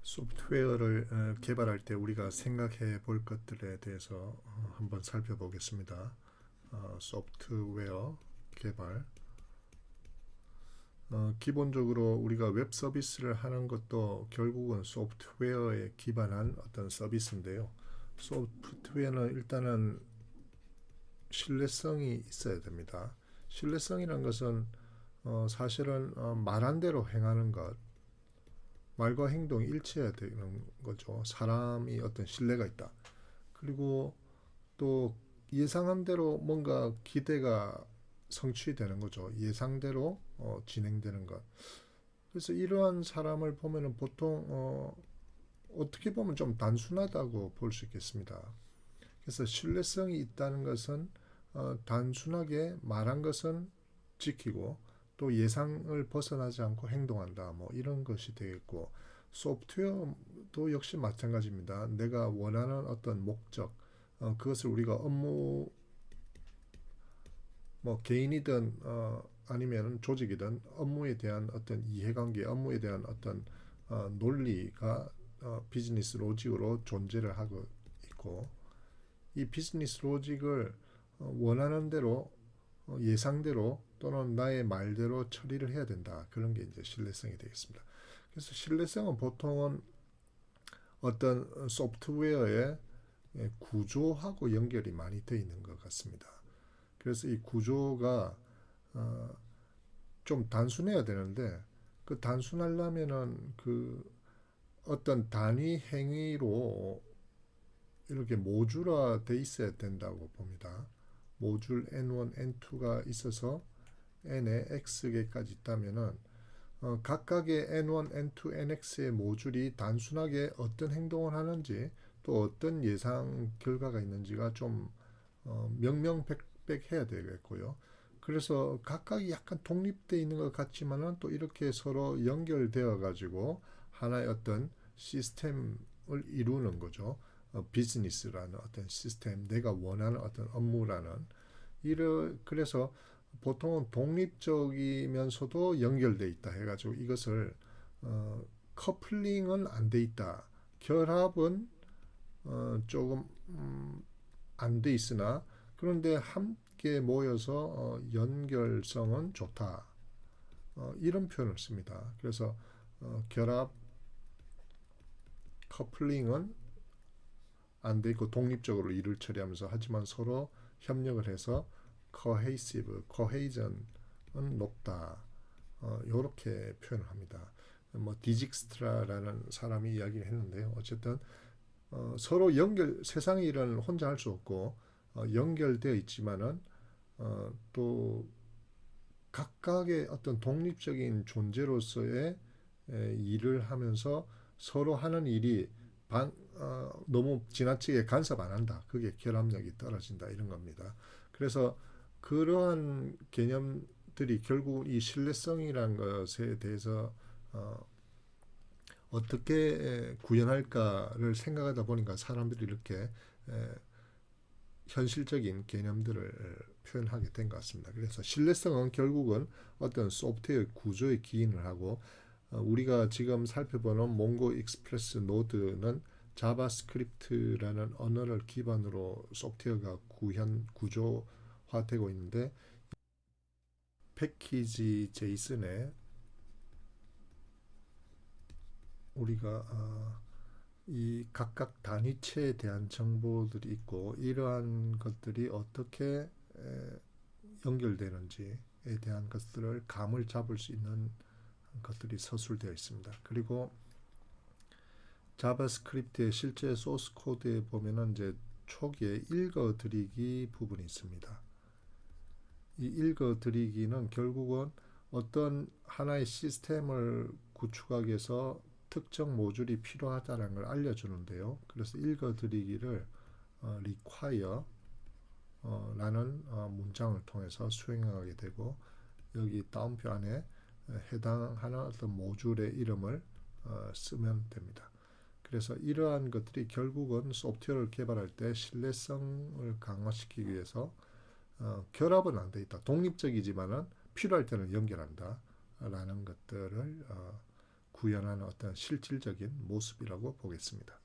소프트웨어를 개발할 때 우리가 생각해 볼 것들에 대해서 한번 살펴보겠습니다. 소프트웨어 개발. 기본적으로 우리가 웹 서비스를 하는 것도 결국은 소프트웨어에 기반한 어떤 서비스인데요. 소프트웨어는 일단은 신뢰성이 있어야 됩니다. 신뢰성이란 것은 사실은 말한 대로 행하는 것, 말과 행동이 일치해야 되는 거죠. 사람이 어떤 신뢰가 있다. 그리고 또 예상한 대로 뭔가 기대가 성취되는 거죠. 예상대로 진행되는 것. 그래서 이러한 사람을 보면은 보통 어떻게 보면 좀 단순하다고 볼 수 있겠습니다. 그래서 신뢰성이 있다는 것은 단순하게 말한 것은 지키고 또 예상을 벗어나지 않고 행동한다. 뭐 이런 것이 되겠고 소프트웨어도 역시 마찬가지입니다. 내가 원하는 어떤 목적 그것을 우리가 업무 뭐 개인이든 아니면 조직이든 업무에 대한 어떤 이해관계, 업무에 대한 어떤 논리가 비즈니스 로직으로 존재를 하고 있고 이 비즈니스 로직을 원하는 대로 예상대로 또는 나의 말대로 처리를 해야 된다. 그런 게 이제 신뢰성이 되겠습니다. 그래서 신뢰성은 보통은 어떤 소프트웨어의 구조하고 연결이 많이 되어 있는 것 같습니다. 그래서 이 구조가 어, 좀 단순해야 되는데 그 단순하려면은 그 어떤 단위 행위로 이렇게 모듈화 돼 있어야 된다고 봅니다. 모듈 N1, N2가 있어서 N에 X개까지 있다면은 각각의 N1, N2, NX의 모듈이 단순하게 어떤 행동을 하는지 또 어떤 예상 결과가 있는지가 좀 명명백백해야 되겠고요. 그래서 각각이 약간 독립되어 있는 것 같지만은 또 이렇게 서로 연결되어 가지고 하나의 어떤 시스템을 이루는 거죠. 비즈니스라는 어떤 시스템, 내가 원하는 어떤 업무라는 그래서 보통은 독립적이면서도 연결돼 있다 해가지고 이것을 커플링은 안 돼 있다. 결합은 조금 안 돼 있으나 그런데 함께 모여서 연결성은 좋다. 이런 표현을 씁니다. 그래서 결합, 커플링은 안 돼 있고 독립적으로 일을 처리하면서 하지만 서로 협력을 해서 cohesive, cohesion은 높다. 이렇게 표현을 합니다. 뭐 디직스트라라는 사람이 이야기를 했는데요. 어쨌든 서로 세상의 일은 혼자 할 수 없고 연결되어 있지만은 또 각각의 어떤 독립적인 존재로서의 일을 하면서 서로 하는 일이 너무 지나치게 간섭 안 한다. 그게 결합력이 떨어진다. 이런 겁니다. 그래서 그러한 개념들이 결국 이 신뢰성이라는 것에 대해서 어떻게 구현할까를 생각하다 보니까 사람들이 이렇게 현실적인 개념들을 표현하게 된 것 같습니다. 그래서 신뢰성은 결국은 어떤 소프트웨어 구조에 기인을 하고 우리가 지금 살펴보는 몽고 익스프레스 노드는 자바스크립트라는 언어를 기반으로 소프트웨어가 구조화되고 있는데 패키지 제이슨에 우리가 이 각각 단위체에 대한 정보들이 있고 이러한 것들이 어떻게 연결되는지에 대한 것들을 감을 잡을 수 있는 것들이 서술되어 있습니다. 그리고 자바스크립트의 실제 소스 코드에 보면은 이제 초기에 읽어드리기 부분이 있습니다. 이 읽어드리기는 결국은 어떤 하나의 시스템을 구축하기 위해서 특정 모듈이 필요하다는 걸 알려주는데요. 그래서 읽어드리기를 require 라는 문장을 통해서 수행하게 되고 여기 다운표 안에 해당하는 어떤 모듈의 이름을 쓰면 됩니다. 그래서 이러한 것들이 결국은 소프트웨어를 개발할 때 신뢰성을 강화시키기 위해서 결합은 안 돼 있다. 독립적이지만은 필요할 때는 연결한다. 라는 것들을 구현하는 어떤 실질적인 모습이라고 보겠습니다.